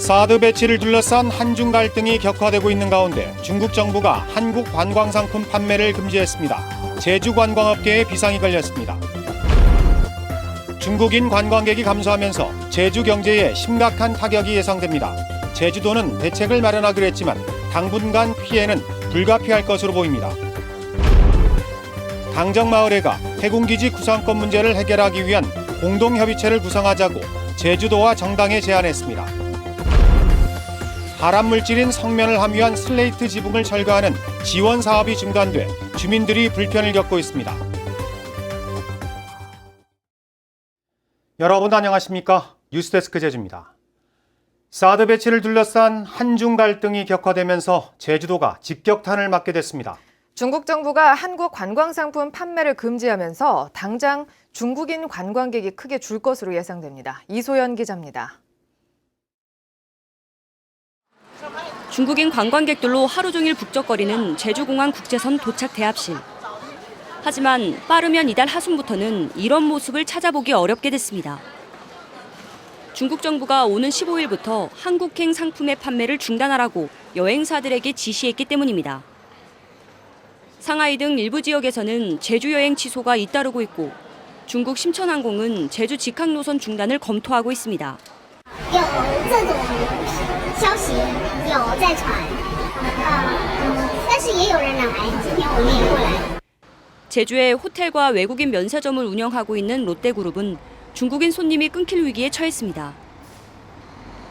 사드 배치를 둘러싼 한중 갈등이 격화되고 있는 가운데 중국 정부가 한국 관광상품 판매를 금지했습니다. 제주 관광업계에 비상이 걸렸습니다. 중국인 관광객이 감소하면서 제주 경제에 심각한 타격이 예상됩니다. 제주도는 대책을 마련하기로 했지만 당분간 피해는 불가피할 것으로 보입니다. 당정마을회가 해군기지 구상권 문제를 해결하기 위한 공동협의체를 구성하자고 제주도와 정당에 제안했습니다. 발암물질인 성면을 함유한 슬레이트 지붕을 철거하는 지원 사업이 중단돼 주민들이 불편을 겪고 있습니다. 여러분 안녕하십니까? 뉴스데스크 제주입니다. 사드 배치를 둘러싼 한중 갈등이 격화되면서 제주도가 직격탄을 맞게 됐습니다. 중국 정부가 한국 관광상품 판매를 금지하면서 당장 중국인 관광객이 크게 줄 것으로 예상됩니다. 이소연 기자입니다. 중국인 관광객들로 하루 종일 북적거리는 제주공항 국제선 도착 대합실. 하지만 빠르면 이달 하순부터는 이런 모습을 찾아보기 어렵게 됐습니다. 중국 정부가 오는 15일부터 한국행 상품의 판매를 중단하라고 여행사들에게 지시했기 때문입니다. 상하이 등 일부 지역에서는 제주 여행 취소가 잇따르고 있고 중국 심천항공은 제주 직항 노선 중단을 검토하고 있습니다. 제주에 호텔과 외국인 면세점을 운영하고 있는 롯데그룹은 중국인 손님이 끊길 위기에 처했습니다.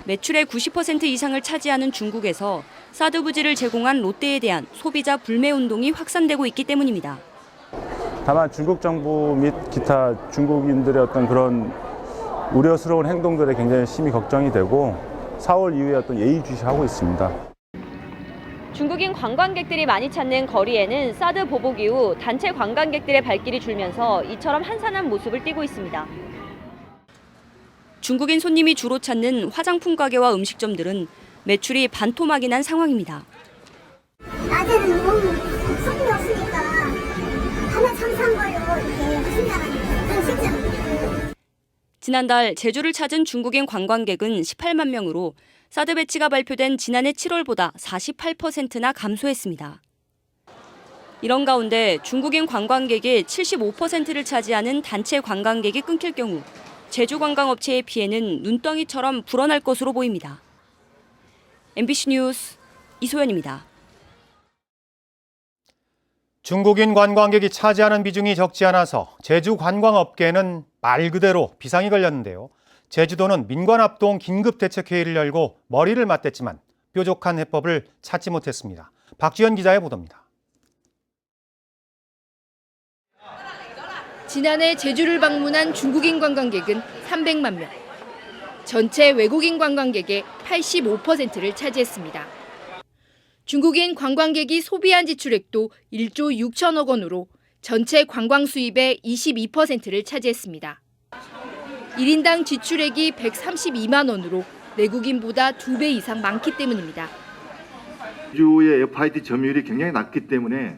매출의 90% 이상을 차지하는 중국에서 사드 부지를 제공한 롯데에 대한 소비자 불매 운동이 확산되고 있기 때문입니다. 다만 중국 정부 및 기타 중국인들의 어떤 그런 우려스러운 행동들에 굉장히 심히 걱정이 되고 4월 이후에 어떤 예의주시하고 있습니다. 중국인 관광객들이 많이 찾는 거리에는 사드 보복 이후 단체 관광객들의 발길이 줄면서 이처럼 한산한 모습을 띠고 있습니다. 중국인 손님이 주로 찾는 화장품 가게와 음식점들은 매출이 반토막이 난 상황입니다. 낮에는 너무 손님이 없으니까 하나 참사한 걸로 이렇게 신나는 쉽지 않아요. 지난달 제주를 찾은 중국인 관광객은 18만 명으로 사드 배치가 발표된 지난해 7월보다 48%나 감소했습니다. 이런 가운데 중국인 관광객의 75%를 차지하는 단체 관광객이 끊길 경우 제주 관광업체의 피해는 눈덩이처럼 불어날 것으로 보입니다. MBC 뉴스 이소연입니다. 중국인 관광객이 차지하는 비중이 적지 않아서 제주 관광업계는 말 그대로 비상이 걸렸는데요. 제주도는 민관합동 긴급대책회의를 열고 머리를 맞댔지만 뾰족한 해법을 찾지 못했습니다. 박지연 기자의 보도입니다. 지난해 제주를 방문한 중국인 관광객은 300만 명. 전체 외국인 관광객의 85%를 차지했습니다. 중국인 관광객이 소비한 지출액도 1조 6천억 원으로 전체 관광 수입의 22%를 차지했습니다. 1인당 지출액이 132만 원으로 내국인보다 2배 이상 많기 때문입니다. 제주의 FIT 점유율이 굉장히 낮기 때문에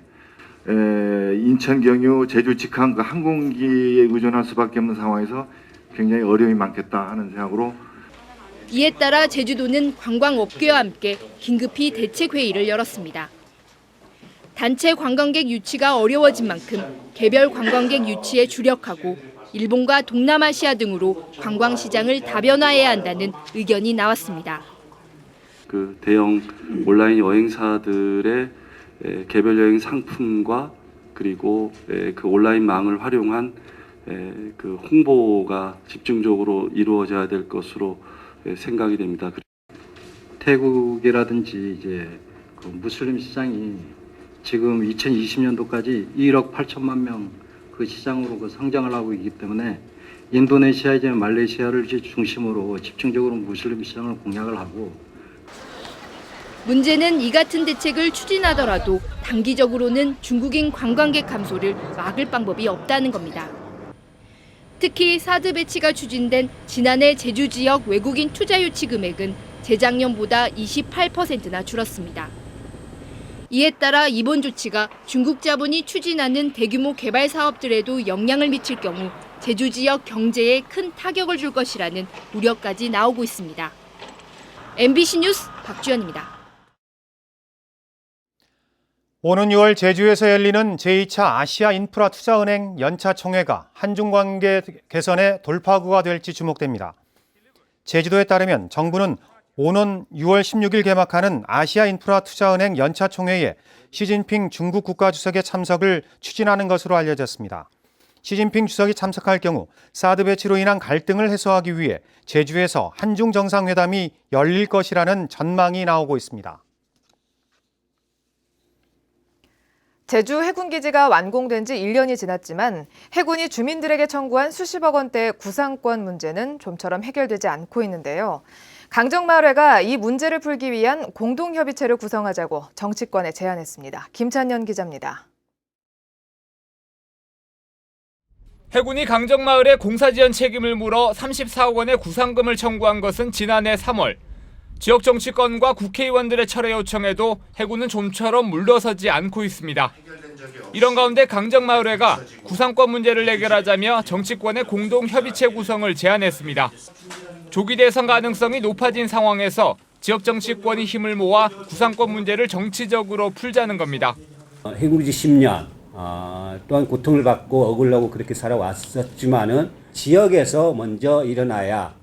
인천 경유 제주 직항 항공기에 의존할 수밖에 없는 상황에서 굉장히 어려움이 많겠다 하는 생각으로 이에 따라 제주도는 관광업계와 함께 긴급히 대책회의를 열었습니다. 단체 관광객 유치가 어려워진 만큼 개별 관광객 유치에 주력하고 일본과 동남아시아 등으로 관광시장을 다변화해야 한다는 의견이 나왔습니다. 그 대형 온라인 여행사들의 개별 여행 상품과 그리고 그 온라인망을 활용한 그 홍보가 집중적으로 이루어져야 될 것으로 생각이 됩니다. 태국이라든지 이제 그 무슬림 시장이 지금 2020년도까지 1억 8천만 명 그 시장으로 그 성장을 하고 있기 때문에 인도네시아 이제 말레이시아를 중심으로 집중적으로 무슬림 시장을 공략을 하고 문제는 이 같은 대책을 추진하더라도 단기적으로는 중국인 관광객 감소를 막을 방법이 없다는 겁니다. 특히 사드 배치가 추진된 지난해 제주 지역 외국인 투자 유치 금액은 재작년보다 28%나 줄었습니다. 이에 따라 이번 조치가 중국 자본이 추진하는 대규모 개발 사업들에도 영향을 미칠 경우 제주 지역 경제에 큰 타격을 줄 것이라는 우려까지 나오고 있습니다. MBC 뉴스 박주연입니다. 오는 6월 제주에서 열리는 제2차 아시아 인프라 투자은행 연차 총회가 한중 관계 개선의 돌파구가 될지 주목됩니다. 제주도에 따르면 정부는 오는 6월 16일 개막하는 아시아 인프라 투자은행 연차 총회에 시진핑 중국 국가주석의 참석을 추진하는 것으로 알려졌습니다. 시진핑 주석이 참석할 경우 사드 배치로 인한 갈등을 해소하기 위해 제주에서 한중 정상회담이 열릴 것이라는 전망이 나오고 있습니다. 제주 해군기지가 완공된 지 1년이 지났지만 해군이 주민들에게 청구한 수십억 원대의 구상권 문제는 좀처럼 해결되지 않고 있는데요. 강정마을회가 이 문제를 풀기 위한 공동협의체를 구성하자고 정치권에 제안했습니다. 김찬년 기자입니다. 해군이 강정마을에 공사지연 책임을 물어 34억 원의 구상금을 청구한 것은 지난해 3월. 지역 정치권과 국회의원들의 철회 요청에도 해군은 좀처럼 물러서지 않고 있습니다. 이런 가운데 강정마을회가 구상권 문제를 해결하자며 정치권의 공동협의체 구성을 제안했습니다. 조기 대선 가능성이 높아진 상황에서 지역 정치권이 힘을 모아 구상권 문제를 정치적으로 풀자는 겁니다. 해군기지 10년, 또한 고통을 받고 억울하고 그렇게 살아왔었지만은 지역에서 먼저 일어나야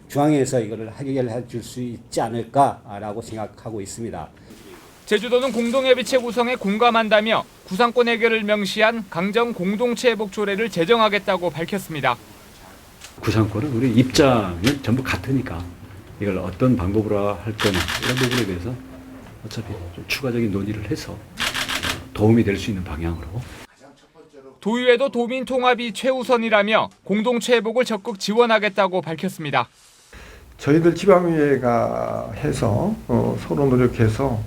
중앙에서 이거를 해결해 줄 수 있지 않을까라고 생각하고 있습니다. 제주도는 공동협의체 구성에 공감한다며 구상권 해결을 명시한 강정 공동체 회복 조례를 제정하겠다고 밝혔습니다. 구상권은 우리 입장은 전부 같으니까 이걸 어떤 방법으로 할 거냐 이런 부분에 대해서 어차피 좀 추가적인 논의를 해서 도움이 될 수 있는 방향으로. 도의회도 도민 통합이 최우선이라며 공동체 회복을 적극 지원하겠다고 밝혔습니다. 저희들 지방의회가 해서 서로 노력해서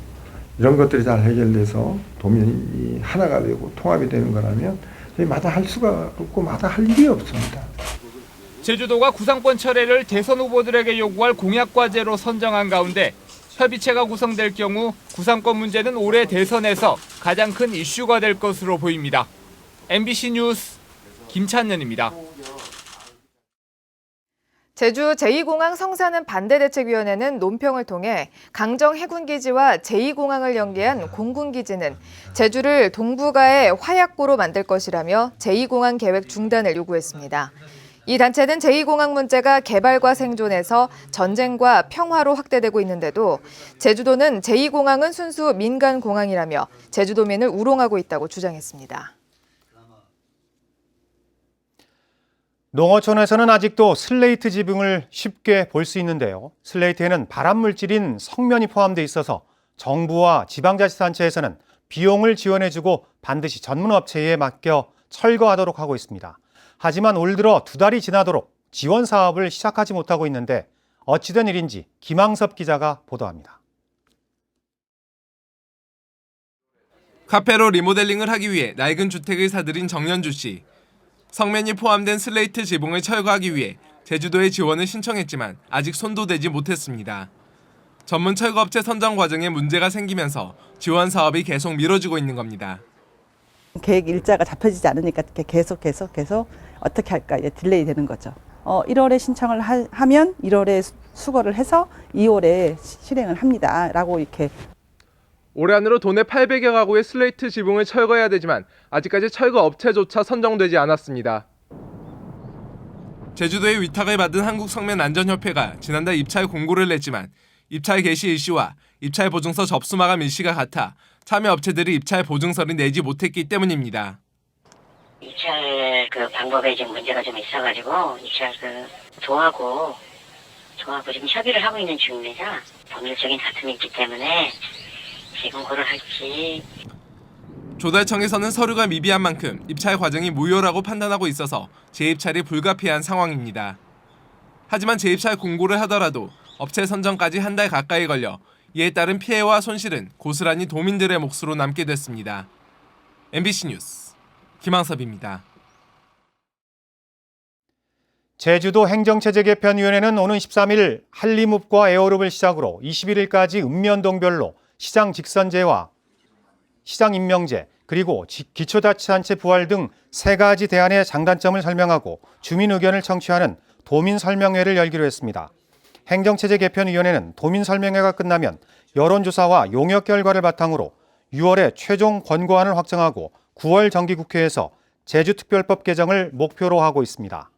이런 것들이 잘 해결돼서 도민이 하나가 되고 통합이 되는 거라면 저희 마다 할 수가 없고 마다 할 일이 없습니다. 제주도가 구상권 철회를 대선 후보들에게 요구할 공약 과제로 선정한 가운데 협의체가 구성될 경우 구상권 문제는 올해 대선에서 가장 큰 이슈가 될 것으로 보입니다. MBC 뉴스 김찬년입니다. 제주 제2공항 성사는 반대대책위원회는 논평을 통해 강정 해군기지와 제2공항을 연계한 공군기지는 제주를 동북아의 화약고로 만들 것이라며 제2공항 계획 중단을 요구했습니다. 이 단체는 제2공항 문제가 개발과 생존에서 전쟁과 평화로 확대되고 있는데도 제주도는 제2공항은 순수 민간공항이라며 제주도민을 우롱하고 있다고 주장했습니다. 농어촌에서는 아직도 슬레이트 지붕을 쉽게 볼 수 있는데요. 슬레이트에는 발암물질인 석면이 포함되어 있어서 정부와 지방자치단체에서는 비용을 지원해주고 반드시 전문업체에 맡겨 철거하도록 하고 있습니다. 하지만 올 들어 2달이 지나도록 지원 사업을 시작하지 못하고 있는데 어찌된 일인지 김항섭 기자가 보도합니다. 카페로 리모델링을 하기 위해 낡은 주택을 사들인 정연주 씨. 석면이 포함된 슬레이트 지붕을 철거하기 위해 제주도에 지원을 신청했지만 아직 손도 대지 못했습니다. 전문 철거업체 선정 과정에 문제가 생기면서 지원 사업이 계속 미뤄지고 있는 겁니다. 계획 일자가 잡혀지지 않으니까 계속 어떻게 할까 이제 딜레이 되는 거죠. 1월에 신청을 하면 1월에 수거를 해서 2월에 실행을 합니다라고 이렇게. 올해 안으로 도내 800여 가구의 슬레이트 지붕을 철거해야 되지만 아직까지 철거 업체조차 선정되지 않았습니다. 제주도의 위탁을 받은 한국석면안전협회가 지난달 입찰 공고를 냈지만 입찰 개시 일시와 입찰 보증서 접수 마감 일시가 같아 참여 업체들이 입찰 보증서를 내지 못했기 때문입니다. 입찰 방법에 좀 문제가 좀 있어가지고 입찰 조하고 지금 협의를 하고 있는 중입니다. 법률적인 다툼이 있기 때문에 지금 뭐를 할지. 조달청에서는 서류가 미비한 만큼 입찰 과정이 무효라고 판단하고 있어서 재입찰이 불가피한 상황입니다. 하지만 재입찰 공고를 하더라도 업체 선정까지 한 달 가까이 걸려 이에 따른 피해와 손실은 고스란히 도민들의 몫으로 남게 됐습니다. MBC 뉴스 김항섭입니다. 제주도 행정체제개편위원회는 오는 13일 한림읍과 에어룹을 시작으로 21일까지 읍면동별로 시장 직선제와 시장 임명제, 그리고 기초자치단체 부활 등 3가지 대안의 장단점을 설명하고 주민 의견을 청취하는 도민 설명회를 열기로 했습니다. 행정체제 개편위원회는 도민 설명회가 끝나면 여론조사와 용역 결과를 바탕으로 6월에 최종 권고안을 확정하고 9월 정기국회에서 제주특별법 개정을 목표로 하고 있습니다.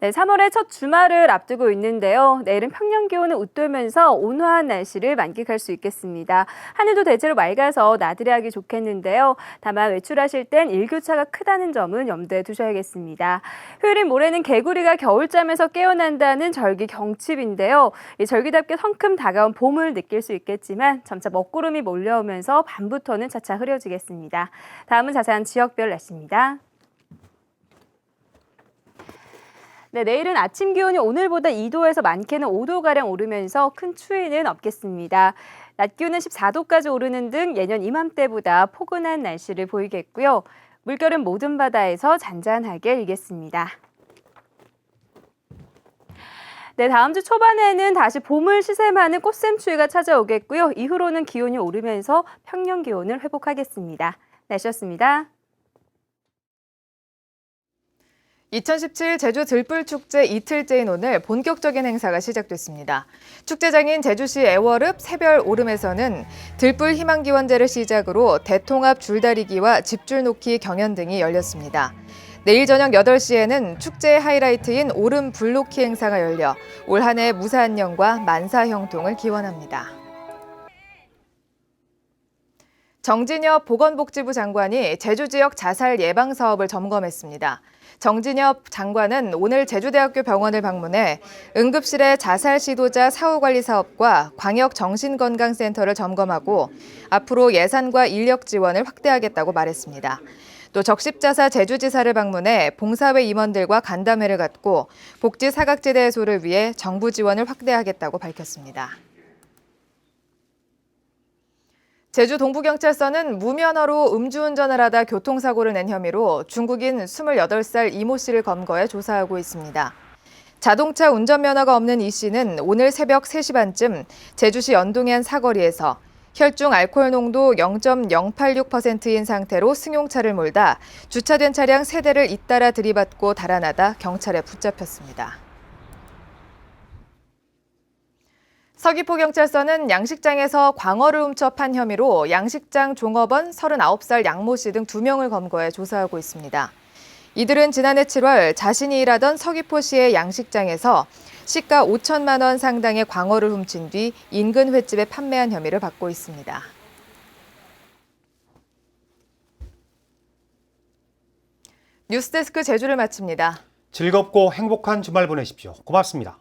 네, 3월의 첫 주말을 앞두고 있는데요. 내일은 평년 기온을 웃돌면서 온화한 날씨를 만끽할 수 있겠습니다. 하늘도 대체로 맑아서 나들이 하기 좋겠는데요. 다만 외출하실 땐 일교차가 크다는 점은 염두에 두셔야겠습니다. 휴일인 모레는 개구리가 겨울잠에서 깨어난다는 절기 경칩인데요. 이 절기답게 성큼 다가온 봄을 느낄 수 있겠지만 점차 먹구름이 몰려오면서 밤부터는 차차 흐려지겠습니다. 다음은 자세한 지역별 날씨입니다. 네, 내일은 아침 기온이 오늘보다 2도에서 많게는 5도가량 오르면서 큰 추위는 없겠습니다. 낮 기온은 14도까지 오르는 등 예년 이맘때보다 포근한 날씨를 보이겠고요. 물결은 모든 바다에서 잔잔하게 일겠습니다. 네, 다음 주 초반에는 다시 봄을 시샘하는 꽃샘추위가 찾아오겠고요. 이후로는 기온이 오르면서 평년 기온을 회복하겠습니다. 날씨였습니다. 2017 제주 들불축제 이틀째인 오늘 본격적인 행사가 시작됐습니다. 축제장인 제주시 애월읍 새별 오름에서는 들불 희망기원제를 시작으로 대통합 줄다리기와 집줄 놓기 경연 등이 열렸습니다. 내일 저녁 8시에는 축제의 하이라이트인 오름 불놓기 행사가 열려 올 한 해 무사안녕과 만사형통을 기원합니다. 정진엽 보건복지부 장관이 제주 지역 자살 예방 사업을 점검했습니다. 정진엽 장관은 오늘 제주대학교 병원을 방문해 응급실의 자살 시도자 사후관리 사업과 광역정신건강센터를 점검하고 앞으로 예산과 인력 지원을 확대하겠다고 말했습니다. 또 적십자사 제주지사를 방문해 봉사회 임원들과 간담회를 갖고 복지 사각지대 해소를 위해 정부 지원을 확대하겠다고 밝혔습니다. 제주 동부경찰서는 무면허로 음주운전을 하다 교통사고를 낸 혐의로 중국인 28살 이모 씨를 검거해 조사하고 있습니다. 자동차 운전면허가 없는 이 씨는 오늘 새벽 3시 반쯤 제주시 연동의 한 사거리에서 혈중 알코올 농도 0.086%인 상태로 승용차를 몰다 주차된 차량 3대를 잇따라 들이받고 달아나다 경찰에 붙잡혔습니다. 서귀포경찰서는 양식장에서 광어를 훔쳐 판 혐의로 양식장 종업원 39살 양모 씨 등 2명을 검거해 조사하고 있습니다. 이들은 지난해 7월 자신이 일하던 서귀포시의 양식장에서 시가 5천만 원 상당의 광어를 훔친 뒤 인근 횟집에 판매한 혐의를 받고 있습니다. 뉴스데스크 제주를 마칩니다. 즐겁고 행복한 주말 보내십시오. 고맙습니다.